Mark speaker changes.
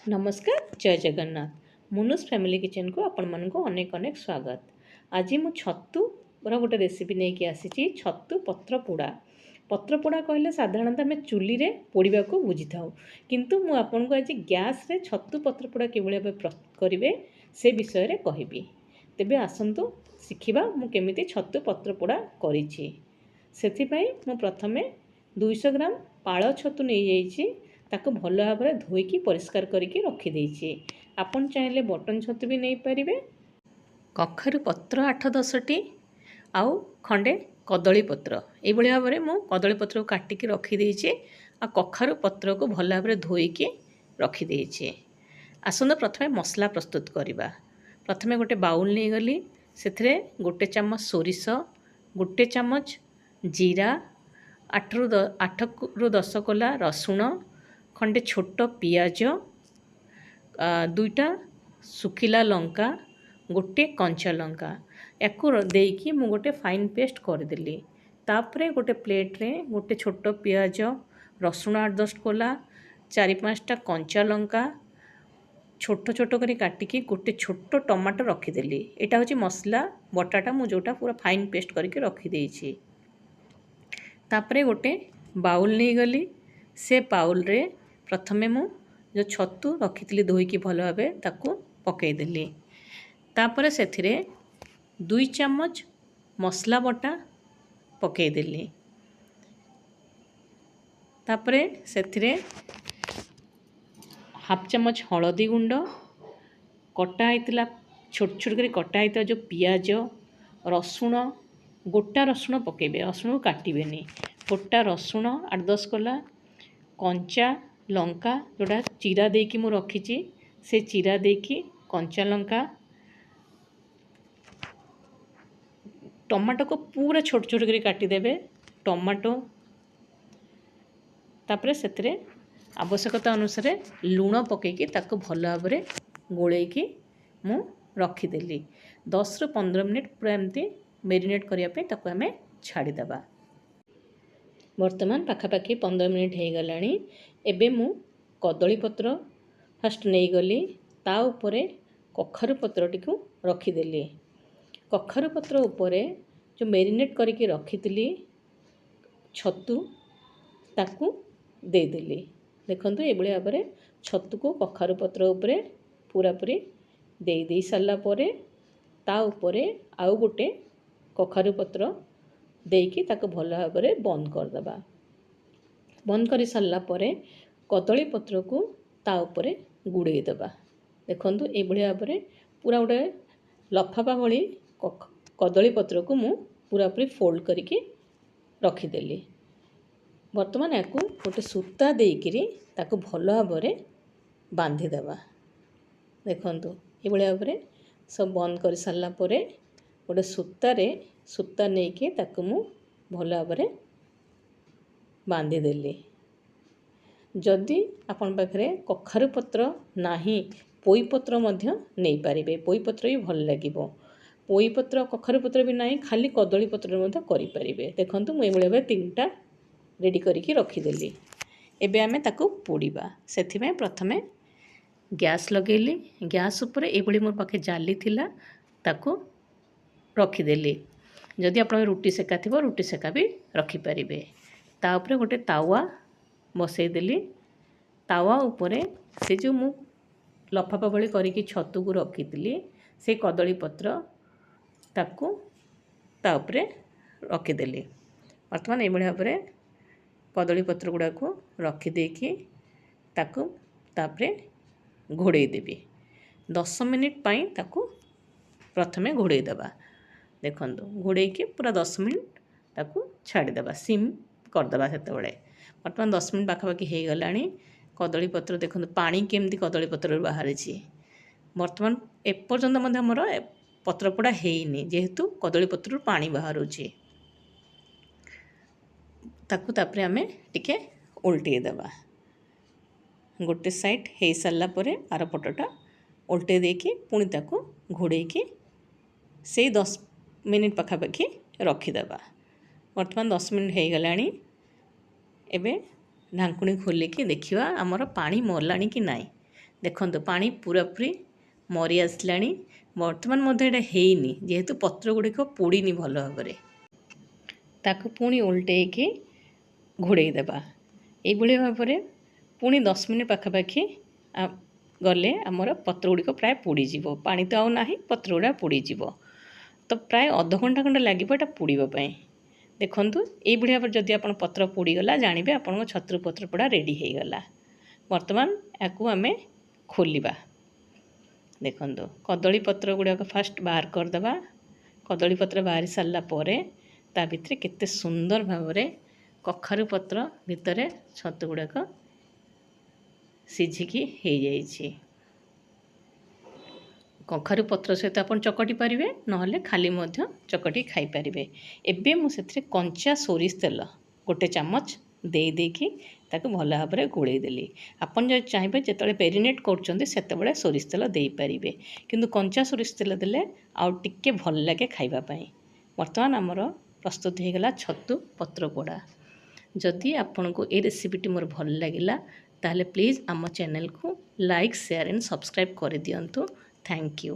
Speaker 1: नमस्कार जय Jagannath मुनुस family kitchen को आपण मानक अनेक अनेक स्वागत। आज मु छतुर गोटे रेसिपी नहीं कि आसी छतु पत्र पोड़ा कहले साधारणतः आम चुली रे पोड़ा को बुझी था किंतु मु आपन को आज गैस रे छतु पत्र पोड़ा किभली भाबे प्रस्तुत करिवे से विषय रे कहबी। तेबे आसंतु शिखिबा मु केमिति छतु पत्र पोड़ा करिछि। सेथि पई मु प्रथमे 200 ग्राम पाळ छतु नहीं जाइछि ताको भल भाव में धोईकी परिष्कार करके रखिदेछि। आपन चाहिले बटन छतु भी नहीं पारिबे। कखारु पत्र 8-10टी आउ खंडे कदली पत्र एभली भाव में मु कदली पत्र को काटिकी रखिदेछि आ कखारु पत्र को भल भाव में धोईकी रखिदेछि। आसंत प्रथमे मसला प्रस्तुत करवा। प्रथमे गोटे बाउल नहीं गली से गोटे चामच सोरिष, गोटे चामच जीरा, 8 ରୁ 10 कोला रसुण, खंडे छोट पियाज, 2टा सुखिला लंका, गोटे कंचा लंका याकू देकी मु गोटे फाइन पेस्ट करदेली। तापरे गोटे प्लेट रे गोटे छोट पियाज, रसुण 8-10 कोला, 4-5टा कंचा लंका छोट छोट करी काटिकी गोटे छोट टमाटो रखिदेली। एटा होची मसला बटाटा मु जोटा पूरा फाइन पेस्ट करके रखिदेछि। तापरे गोटे बाउल नहीं गली से बाउल रे प्रथमे मु जो छतु रखी धोईकी भल भाव ताकू पकईदेली। तापरे सेथिरे 2 चामच मसला बटा पकईदेली। तापरे सेथिरे हाफ चामच हलदी गुंड, कटा होइतिला छोट छोट करी कटा होइतिला जो पियाज, रसुण, गोटा रसुण पकेबे, रसुण को काटिबेनी, गोटा रसुण 8-10 कोला, कंचा लंका जोड़ा चीरा देकी मु रखी से चीरा देकी, कंचा लंका, टमाटो को पूरा छोट छोट करी काटिदेबे टमाटो। तापरे सेतरे आवश्यकता अनुसार लूण पकेकी ताको भल भाव में गोलेकी मु रखिदेली। 10 ରୁ 15 मिनिट पूरा एमती मेरिनेट करने ताको आमे छाड़ीदेबा। वर्तमान पाखापाखि 15 मिनिट हो गलानी। एबे मु कदली पत्र फास्ट नहीं गली ता उपरे कखारु पत्रटी को रखिदेली। कखारु पत्र उपरे जो मेरिनेट करके रखी छतु ताकू देदेली। देखंतु एभली भाव में छतु को कखारु पत्र उपरे पूरा पूरी दे सारा परे ता उपरे आउ गोटे कखारु पत्र देकी ताको भल भाव में बंद करदबा। बंद कर सारा परे कदली पत्र को ता उपरे गुड़े दबा। देखंतु एभली भाव में पूरा गोटे लफाफा भली कदली पत्र को मु पूरा पूरी फोल्ड करके रखिदेली। वर्तमान याकू गोटे सूता देकिरी ताको भल भाव में बांधीदेबा। देखंतु एभली भाव में सब बंद कर सारा परे गोटे सूता नहीं कि ताको मु भल भाव में बांधीदेली। जदि आपण पाखरे कखारु पत्र नाही पोई पत्र मध्य नहीं पारिबे, पोई पत्र भी भल लागिबो। पोई पत्र कखारु पत्र भी नहीं खाली कदली पत्र मध्य करि पारिबे। देखंतु मु एभली भाव 3टा रेडी करिकी रखिदेली। एबे आमे ताको पोड़ीबा। सेथि में प्रथमे गैस लगेली। गैस ऊपर एभली मोर पाखे जाली थिला ताको रखिदेली। जदि आप रुटी सेका थी रुटी सेका भी रखिपारे। ताऊपर गोटे तावा बसईदेली। तावा उपरे से जो मु लफाफा भली करके छतु को रखी से कदली पत्र ताकू ताऊपर रखिदेली। बर्तमान ये भाव में कदली पत्र गुड़ा को रखिदेकी ताकू तापर घोड़े देवी। 10 मिनिट पाई ताकू प्रथमे घोड़े देबा। देखंतु घोड़े के पूरा 10 मिनिट ताकू छाड़ीदेबा, सिम करदेबा। से बर्तमान 10 मिनिट पाखापाखि हो गलानी। कदली पत्र देखंतु पानी केमती कदली पत्र बाहर। बर्तमान एपर्यंत मध्य मोर पत्र पोड़ा हेनी जेहेतु कदली पत्र पानी बाहर ताकू तापरे आमे टिके उल्टे देबा। गोटे साइड हो सारा पर आर पटटा उल्टे देकी पुणी ताकू घोड़े से 10 मिनिट पाखापाखि रखिदेबा। वर्तमान 10 मिनिट हो गलानी। एबे ढांकुणी खोलिकी देखिवा आमर पानी मरलानी कि नाई। ଦେଖନ୍ତୁ ପାଣି ପୁରାପୁରି ମରି ଆସିଲାଣି। ବର୍ତ୍ତମାନ ମଧ୍ୟ ଏଇଟା ହେଇନି ଯେହେତୁ ପତ୍ର ଗୁଡ଼ିକ ପୋଡ଼ିନି ଭଲ ଭାବରେ। ତାକୁ ପୁଣି ଓଲଟେଇକି ଘୋଡ଼େଇ ଦେବା। ଏଇଭଳି ଭାବରେ ପୁଣି 10 ମିନିଟ୍ ପାଖାପାଖି ଗଲେ ଆମର ପତ୍ର ଗୁଡ଼ିକ ପ୍ରାୟ ପୋଡ଼ିଯିବ। ପାଣି ତ ଆଉ ନାହିଁ, ପତ୍ର ଗୁଡ଼ା ପୋଡ଼ିଯିବ। ତ ପ୍ରାୟ ଅଧଘଣ୍ଟା ଖଣ୍ଡେ ଲାଗିବ ଏଇଟା ପୋଡ଼ିବା ପାଇଁ। ଦେଖନ୍ତୁ ଏଇଭଳି ଭାବରେ ଯଦି ଆପଣ ପତ୍ର ପୋଡ଼ିଗଲା ଜାଣିବେ ଆପଣଙ୍କ ଛତୁ ପତ୍ର ପୋଡ଼ା ରେଡ଼ି ହେଇଗଲା। ବର୍ତ୍ତମାନ ୟାକୁ ଆମେ ଖୋଲିବା। ଦେଖନ୍ତୁ କଦଳୀ ପତ୍ର ଗୁଡ଼ାକ ଫାଷ୍ଟ ବାହାର କରିଦେବା। କଦଳୀ ପତ୍ର ବାହାରି ସାରିଲା ପରେ ତା ଭିତରେ କେତେ ସୁନ୍ଦର ଭାବରେ କଖାରୁ ପତ୍ର ଭିତରେ ଛତୁ ଗୁଡ଼ାକ ସିଝିକି ହେଇଯାଇଛି। କଖାରୁ ପତ୍ର ସହିତ ଆପଣ ଚକଟି ପାରିବେ, ନହେଲେ ଖାଲି ମଧ୍ୟ ଚକଟି ଖାଇପାରିବେ। ଏବେ ମୁଁ ସେଥିରେ କଞ୍ଚା ସୋରିଷ ତେଲ 1 ଚାମଚ ଦେଇକି ତାକୁ ଭଲ ଭାବରେ ଗୋଳେଇ ଦେଲି। ଆପଣ ଯଦି ଚାହିଁବେ ଯେତେବେଳେ ମ୍ୟାରିନେଟ୍ କରୁଛନ୍ତି ସେତେବେଳେ ସୋରିଷ ତେଲ ଦେଇପାରିବେ, କିନ୍ତୁ କଞ୍ଚା ସୋରିଷ ତେଲ ଦେଲେ ଆଉ ଟିକେ ଭଲ ଲାଗେ ଖାଇବା ପାଇଁ। ବର୍ତ୍ତମାନ ଆମର ପ୍ରସ୍ତୁତ ହେଇଗଲା ଛତୁ ପତ୍ର ପୋଡ଼ା। ଯଦି ଆପଣଙ୍କୁ এই ରେସିପିଟି ମୋର ଭଲ ଲାଗିଲା ତାହେଲେ ପ୍ଲିଜ୍ ଆମ ଚ୍ୟାନେଲକୁ ଲାଇକ୍, ସେୟାର ଆଣ୍ଡ ସବସ୍କ୍ରାଇବ୍ କରିଦିଅନ୍ତୁ। Thank you.